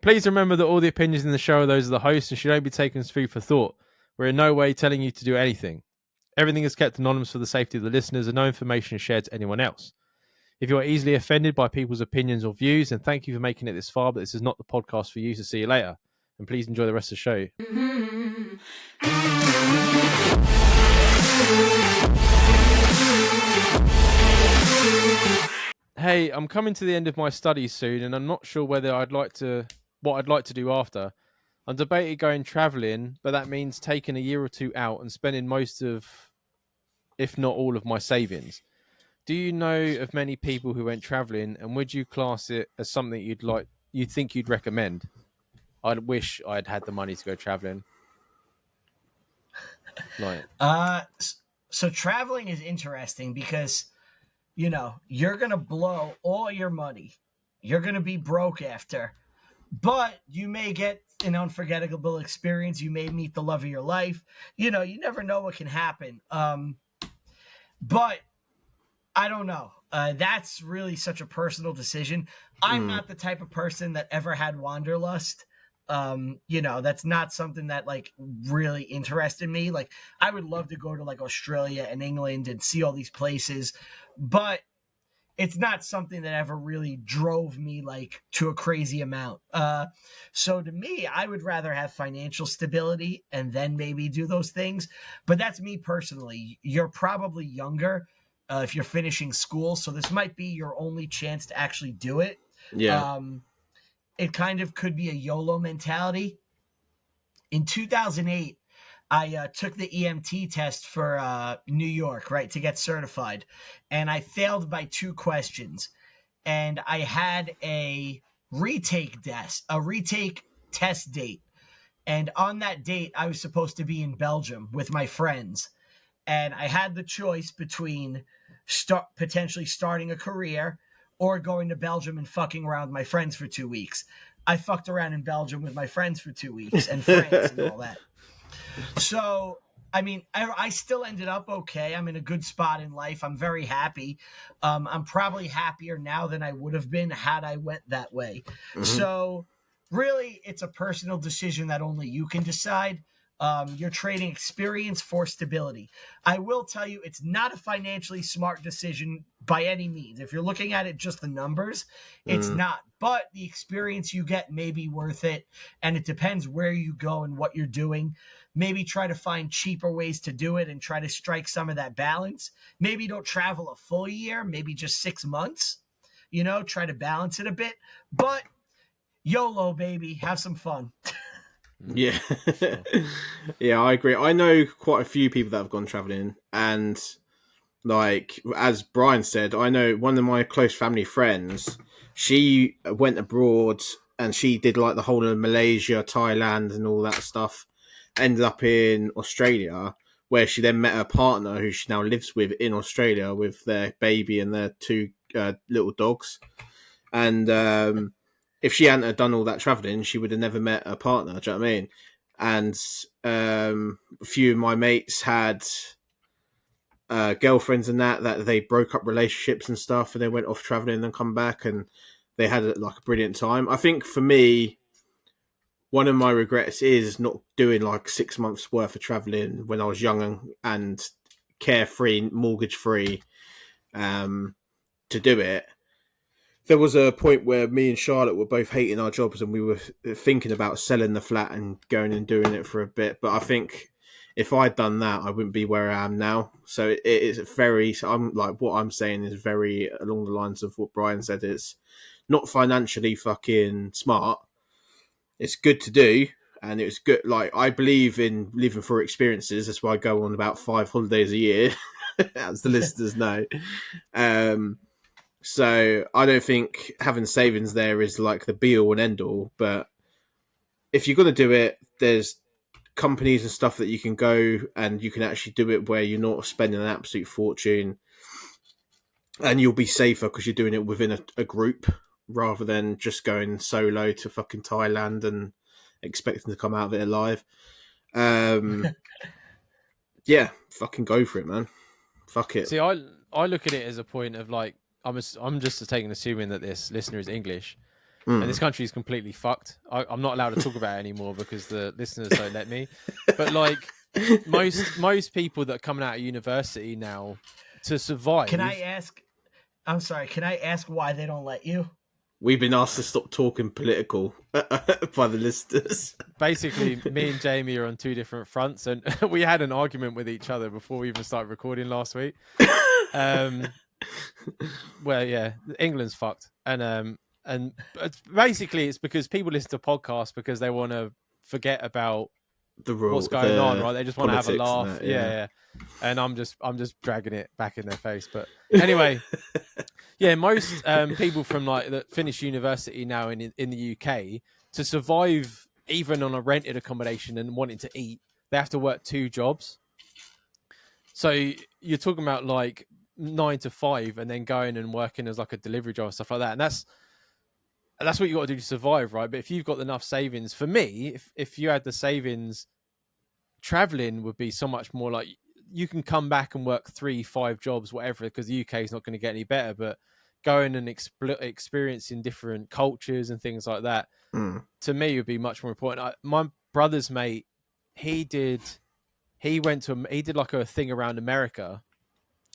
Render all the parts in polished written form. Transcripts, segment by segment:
Please remember that all the opinions in the show are those of the host and should only be taken as food for thought. We're in no way telling you to do anything. Everything is kept anonymous for the safety of the listeners and no information is shared to anyone else. If you are easily offended by people's opinions or views, then thank you for making it this far, but this is not the podcast for you, so see you later. And please enjoy the rest of the show. Hey, I'm coming to the end of my studies soon, and I'm not sure whether what I'd like to do after. I'm debating going travelling, but that means taking a year or two out and spending most of, if not all of my savings. Do you know of many people who went travelling, and would you class it as something you'd think you'd recommend? I wish I'd had the money to go travelling. Like, So traveling is interesting because, you know, you're going to blow all your money. You're going to be broke after, but you may get an unforgettable experience. You may meet the love of your life. You know, you never know what can happen. But I don't know. That's really such a personal decision. I'm not the type of person that ever had wanderlust. You know, that's not something that like really interested me. Like, I would love to go to like Australia and England and see all these places, but it's not something that ever really drove me like to a crazy amount. So to me, I would rather have financial stability and then maybe do those things. But that's me personally. You're probably younger if you're finishing school, so this might be your only chance to actually do it. Yeah. It kind of could be a YOLO mentality. In 2008, I took the EMT test for New York, right, to get certified. And I failed by 2 questions. And I had a retake test date. And on that date, I was supposed to be in Belgium with my friends. And I had the choice between potentially starting a career or going to Belgium and fucking around with my friends for 2 weeks. I fucked around in Belgium with my friends for 2 weeks and France and all that. So, I mean, I still ended up okay. I'm in a good spot in life. I'm very happy. I'm probably happier now than I would have been had I went that way. Mhm. So, really, it's a personal decision that only you can decide. You're trading experience for stability. I will tell you, it's not a financially smart decision by any means. If you're looking at it just the numbers, it's not. But the experience you get may be worth it, and it depends where you go and what you're doing. Maybe try to find cheaper ways to do it and try to strike some of that balance. Maybe don't travel a full year, maybe just 6 months. You know, try to balance it a bit. But YOLO, baby, have some fun. Yeah. Yeah, I agree. I know quite a few people that have gone travelling, and like as Brian said, I know one of my close family friends, she went abroad and she did like the whole of Malaysia, Thailand and all that stuff. Ended up in Australia, where she then met her partner who she now lives with in Australia with their baby and their two little dogs. And if she hadn't have done all that travelling, she would have never met her partner. Do you know what I mean? And a few of my mates had girlfriends and that they broke up relationships and stuff, and they went off travelling and then come back, and they had like a brilliant time. I think for me, one of my regrets is not doing like 6 months worth of travelling when I was young and carefree, mortgage free, to do it. There was a point where me and Charlotte were both hating our jobs and we were thinking about selling the flat and going and doing it for a bit. But I think if I'd done that, I wouldn't be where I am now. So it is very, I'm like, what I'm saying is very along the lines of what Brian said. It's not financially fucking smart. It's good to do. And it's good. Like, I believe in living for experiences. That's why I go on about 5 holidays a year, as the listeners know. So I don't think having savings there is like the be all and end all. But if you're going to do it, there's companies and stuff that you can go and you can actually do it where you're not spending an absolute fortune, and you'll be safer because you're doing it within a group rather than just going solo to fucking Thailand and expecting to come out of it alive. Yeah, fucking go for it, man. Fuck it. See, I look at it as a point of like I'm just assuming that this listener is English. and this country is completely fucked. I'm not allowed to talk about it anymore because the listeners don't let me. But like most people that are coming out of university now to survive. Can I ask? I'm sorry. Can I ask why they don't let you? We've been asked to stop talking political by the listeners. Basically, me and Jamie are on two different fronts, and we had an argument with each other before we even started recording last week. Well, yeah, England's fucked, and basically it's because people listen to podcasts because they want to forget about what's going on, right? They just want to have a laugh. Yeah. And I'm just dragging it back in their face. But anyway, yeah, most people from like that finish university now in the UK to survive even on a rented accommodation and wanting to eat, they have to work 2 jobs. So you're talking about like 9 to 5 and then going and working as like a delivery job and stuff like that. And that's what you got to do to survive, right? But if you've got enough savings, for me, if you had the savings, traveling would be so much more like you can come back and work 3-5 jobs, whatever, because the UK is not going to get any better. But going and experiencing different cultures and things like that, to me, would be much more important. My brother's mate, he did like a thing around America.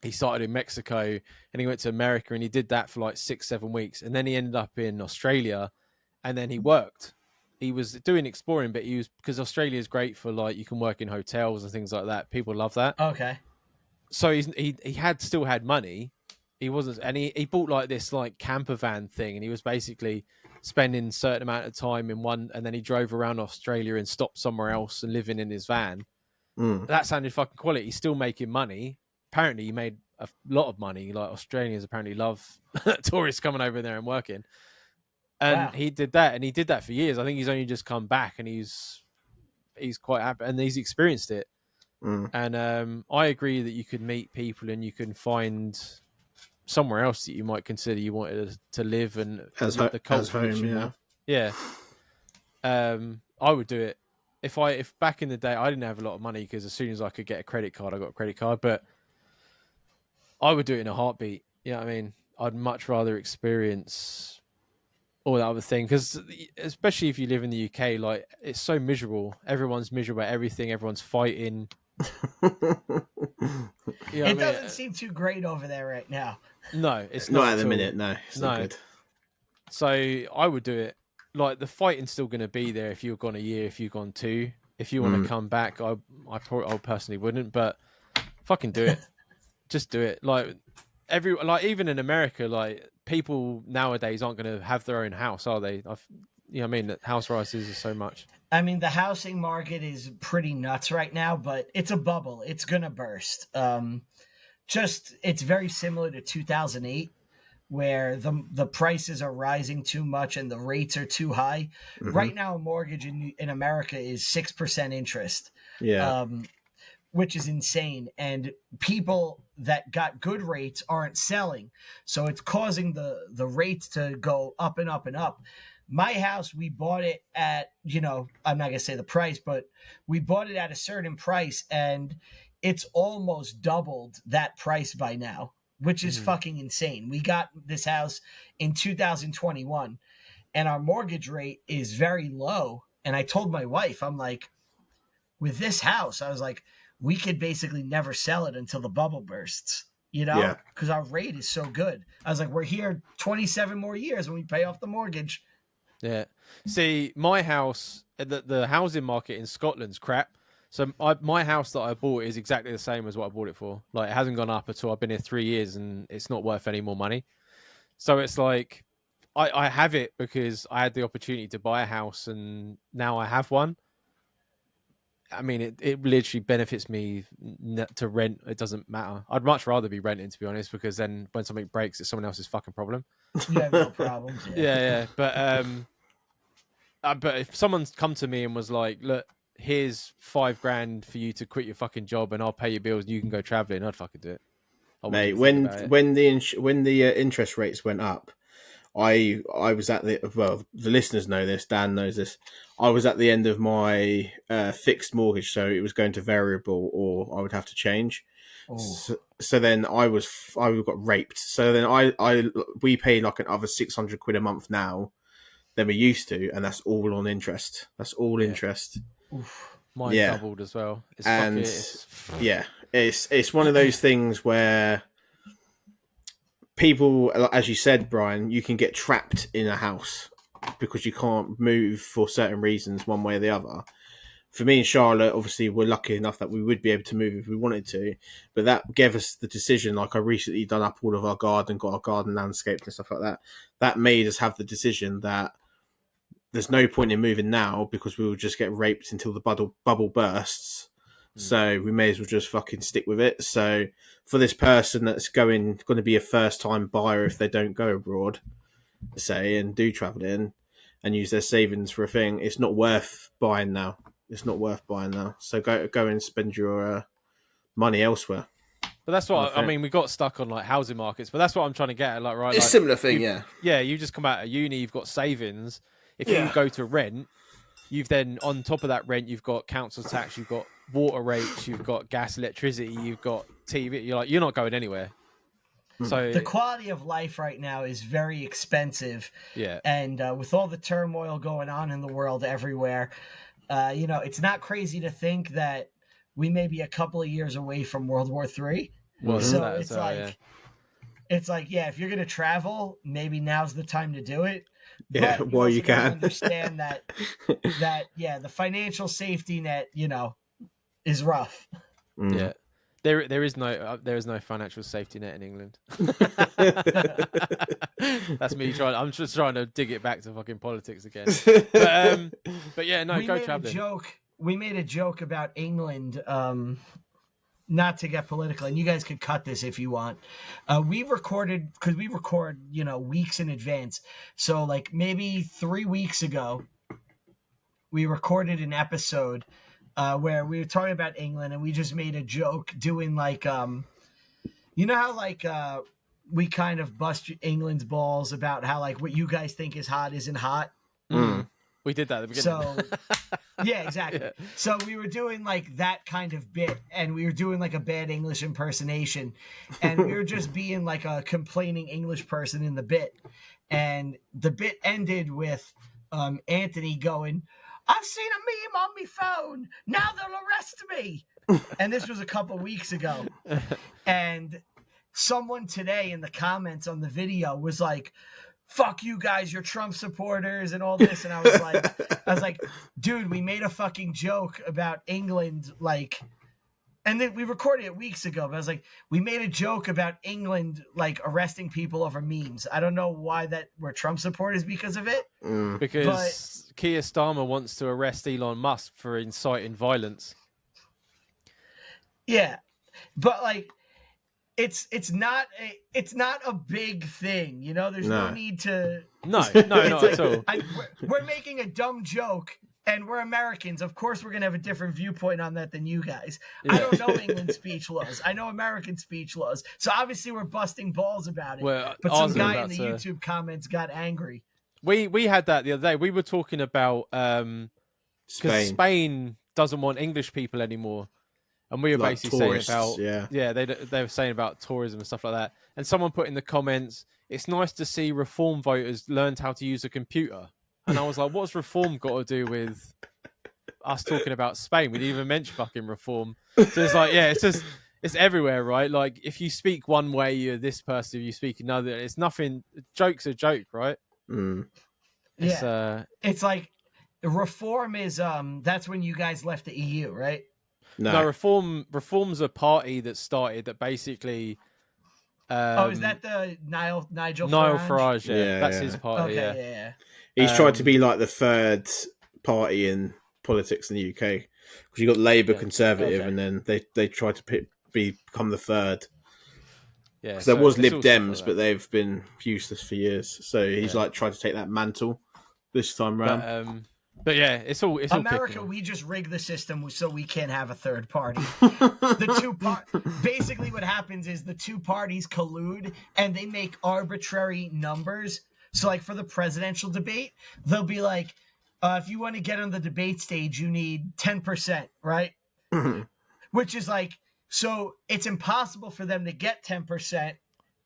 He started in Mexico and he went to America and he did that for like 6-7 weeks. And then he ended up in Australia and then he worked. He was doing exploring, but because Australia is great for like, you can work in hotels and things like that. People love that. Okay. So he still had money. He wasn't, and he bought like this like camper van thing and he was basically spending a certain amount of time in one, and then he drove around Australia and stopped somewhere else and living in his van. That sounded fucking quality. He's still making money. Apparently he made a lot of money. Like Australians apparently love tourists coming over there and working. And Wow. he did that, and he did that for years. I think he's only just come back, and he's quite happy, and he's experienced it. And I agree that you could meet people, and you can find somewhere else that you might consider you wanted to live and the culture. As home, yeah. I would do it if back in the day I didn't have a lot of money, because as soon as I could get a credit card, I got a credit card. But I would do it in a heartbeat. You know what I mean? I'd much rather experience all that other thing, because especially if you live in the UK, like it's so miserable. Everyone's miserable at everything. Everyone's fighting. It doesn't seem too great over there right now. No, it's not at the minute. No, it's not good. So I would do it. Like the fighting's still going to be there if you've gone a year, if you've gone 2. If you want to come back, I personally wouldn't, but fucking do it. Just do it. Like even in America, like people nowadays aren't going to have their own house, are they? You know what I mean? House prices are so much. I mean, the housing market is pretty nuts right now, but it's a bubble. It's going to burst. It's very similar to 2008, where the prices are rising too much and the rates are too high. Right now, a mortgage in America is 6% interest. Yeah. Which is insane. And people that got good rates aren't selling. So it's causing the rates to go up and up and up. My house, we bought it at, I'm not going to say the price, but we bought it at a certain price and it's almost doubled that price by now, which is fucking insane. We got this house in 2021 and our mortgage rate is very low. And I told my wife, I'm like, with this house, I was like, we could basically never sell it until the bubble bursts, because our rate is so good. I was like, we're here 27 more years when we pay off the mortgage. Yeah. See, my house, the housing market in Scotland's crap. So my house that I bought is exactly the same as what I bought it for. Like, it hasn't gone up at all. I've been here 3 years and it's not worth any more money. So it's like, I have it because I had the opportunity to buy a house and now I have one. I mean, it literally benefits me to rent. It doesn't matter. I'd much rather be renting, to be honest, because then when something breaks, it's someone else's fucking problem. You have no problems. Yeah. But if someone's come to me and was like, look, here's $5,000 for you to quit your fucking job and I'll pay your bills and you can go traveling, I'd fucking do it. Mate, when the interest rates went up, I was at the listeners know this, Dan knows this. I was at the end of my fixed mortgage, so it was going to variable, or I would have to change. So then I got raped. So then we pay like another £600 a month now than we used to, and that's all on interest. That's all interest. Oof. Mine Yeah. doubled as well. It's And fucking, yeah, it's one of those things where people, as you said, Brian, you can get trapped in a house because you can't move for certain reasons, one way or the other. For me and Charlotte, obviously, we're lucky enough that we would be able to move if we wanted to, but that gave us the decision. Like, I recently done up all of our garden, got our garden landscaped and stuff like that. That made us have the decision that there's no point in moving now because we will just get raped until the bubble bursts. So we may as well just fucking stick with it. So for this person that's going to be a first time buyer if they don't go abroad, say, and do travel in and use their savings for a thing, it's not worth buying now. It's not worth buying now. So go and spend your money elsewhere. but that's what I mean. We got stuck on like housing markets, but that's what I'm trying to get at. Like, right, It's like, a similar thing, yeah. Yeah, you just come out of uni, you've got savings. If you go to rent, you've then on top of that rent, you've got council tax, you've got water rates, you've got gas, electricity, you've got TV. You're not going anywhere. So The quality of life right now is very expensive. yeah, And with all the turmoil going on in the world everywhere, it's not crazy to think that we may be a couple of years away from World War III. well, So that it's as well, like, if you're going to travel, maybe now's the time to do it. Yeah, But while also you gotta can. understand that the financial safety net, is rough. Yeah. There is no financial safety net in England. That's me trying. I'm just trying to dig it back to fucking politics again. But yeah, no, go traveling. We made a joke about England. Not to get political, and you guys could cut this if you want. We record, weeks in advance. So like maybe 3 weeks ago, we recorded an episode where we were talking about England, and we just made a joke doing like, how like we kind of bust England's balls about how like what you guys think is hot isn't hot. We did that at the beginning. So yeah, exactly. Yeah. So we were doing like that kind of bit, and we were doing like a bad English impersonation, and we were just being like a complaining English person in the bit. And the bit ended with Anthony going, "I've seen a meme on my phone. Now they'll arrest me." And this was a couple weeks ago. And someone today in the comments on the video was like, "Fuck you guys, you're Trump supporters," and all this. And I was like, dude, we made a fucking joke about England, like, and then we recorded it weeks ago, but I was like, we made a joke about England, like, arresting people over memes. I don't know why that we're Trump supporters because of it. Because Keir Starmer wants to arrest Elon Musk for inciting violence. Yeah. But like, it's not a big thing, there's no need to. No, not at all. We're making a dumb joke, and we're Americans. Of course, we're gonna have a different viewpoint on that than you guys. Yeah. I don't know England's speech laws. I know American speech laws. So obviously, we're busting balls about it. Well, but some guy in the YouTube comments got angry. We had that the other day. We were talking about because Spain doesn't want English people anymore. And we were like basically tourists, saying about they were saying about tourism and stuff like that. And someone put in the comments, "It's nice to see reform voters learned how to use a computer." And I was like, "What's reform got to do with us talking about Spain? We didn't even mention fucking reform." So it's like, it's everywhere, right? Like if you speak one way, you're this person. If you speak another, it's nothing. Joke's a joke, right? It's like reform is that's when you guys left the EU, right? No, Reform's a party that started that basically. Is that the Nigel Farage? Yeah, that's his party. Okay, yeah. He's tried to be like the third party in politics in the UK because you got Labour, Conservative, and then they tried to become the third. Yeah, because there was Lib Dems, like but they've been useless for years. So he's like tried to take that mantle this time round. But yeah, it's all America. We just rig the system so we can't have a third party. Basically, what happens is the two parties collude and they make arbitrary numbers. So, like for the presidential debate, they'll be like, "If you want to get on the debate stage, you need 10%, right?" Which is like, so it's impossible for them to get 10%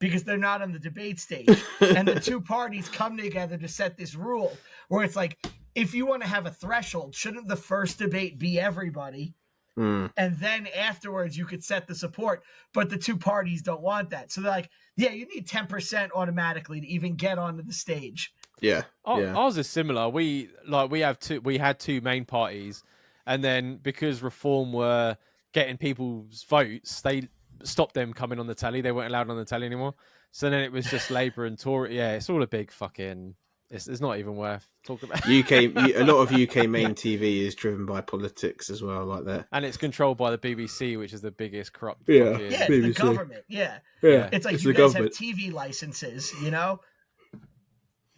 because they're not on the debate stage. And the two parties come together to set this rule where it's like, if you want to have a threshold, shouldn't the first debate be everybody? Mm. And then afterwards you could set the support, but the two parties don't want that. So they're like, yeah, you need 10% automatically to even get onto the stage. Yeah. Ours is similar. We had two main parties, and then because Reform were getting people's votes, they stopped them coming on the telly. They weren't allowed on the telly anymore. So then it was just Labour and Tory. Yeah, it's all a big fucking. It's not even worth talking about. A lot of UK main TV is driven by politics as well, like that. And it's controlled by the BBC, which is the biggest corrupt. Yeah. fucking- Yeah, it's BBC. the government. Yeah. Yeah. It's like It's you the guys government. have TV licenses, you know?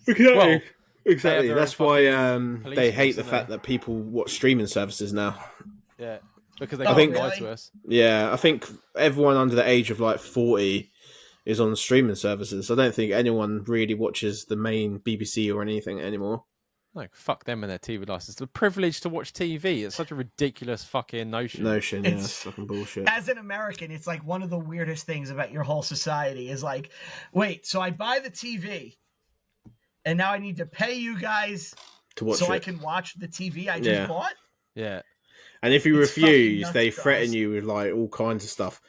Exactly. Well, Exactly. their That's own why fucking police they hate force, the don't fact they? that people watch streaming services now. Yeah, because they Oh, can't think- lie really? to us. Yeah, I think everyone under the age of like 40 is on streaming services. I don't think anyone really watches the main BBC or anything anymore. Like, fuck them and their TV license. The privilege to watch TV. It's such a ridiculous fucking notion. Notion, yeah, It's- it's fucking bullshit. As an American, it's like one of the weirdest things about your whole society is like, wait, so I buy the TV and now I need to pay you guys To watch so it. I can watch the TV I just Yeah. bought? Yeah. And if you It's fucking refuse, nuts, they threaten guys. you with like all kinds of stuff,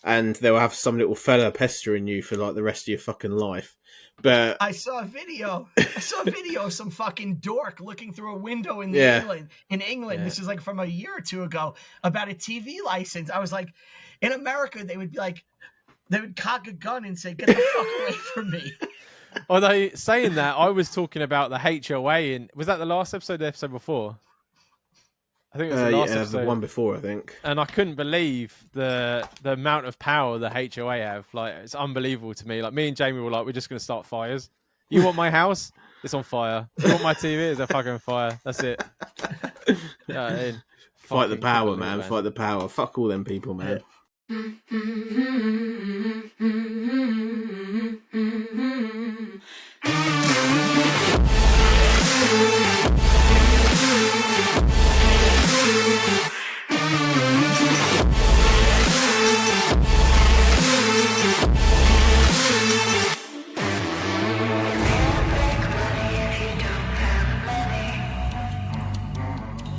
and they'll have some little fella pestering you for like the rest of your fucking life. But I saw a video of some fucking dork looking through a window in Yeah. England. Yeah. This is like from a year or two ago about a TV license. I was like, in America, they would be like, they would cock a gun and say, "Get the fuck away from me." Although, saying that, I was talking about the HOA, and was that the last episode, the episode before? I think it was the last yeah, episode. the one before, I think. And I couldn't believe the amount of power the HOA have. Like, it's unbelievable to me. Like, me and Jamie were like, we're just going to start fires. You want my house? It's on fire. You want my TV? It's a fucking fire. That's it. Yeah, I mean, Fight the fucking power, couldn't believe man. it, Fight the power. Fuck all them people, man. Yeah.